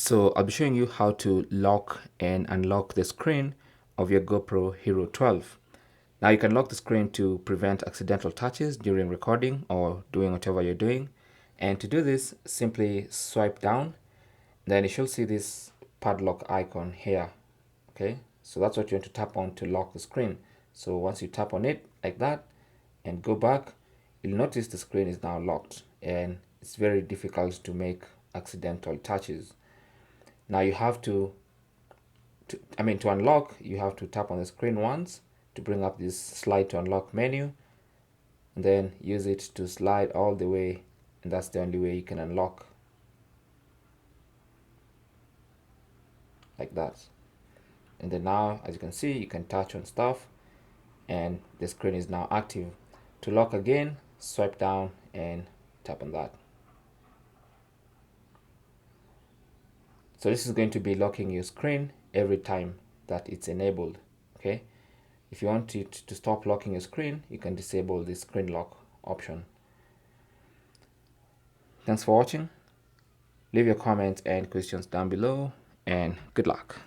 So I'll be showing you how to lock and unlock the screen of your GoPro Hero 12. Now you can lock the screen to prevent accidental touches during recording or doing whatever you're doing. And to do this, simply swipe down, then you should see this padlock icon here. Okay, so that's what you want to tap on to lock the screen. So once you tap on it like that and go back, you'll notice the screen is now locked and it's very difficult to make accidental touches. Now you have to unlock, you have to tap on the screen once to bring up this slide to unlock menu, and then use it to slide all the way, and that's the only way you can unlock, like that. And then now, as you can see, you can touch on stuff and the screen is now active. To lock again, swipe down and tap on that. So this is going to be locking your screen every time that it's enabled. Okay, if you want it to stop locking your screen, you can disable the screen lock option. Thanks for watching. Leave your comments and questions down below, and good luck.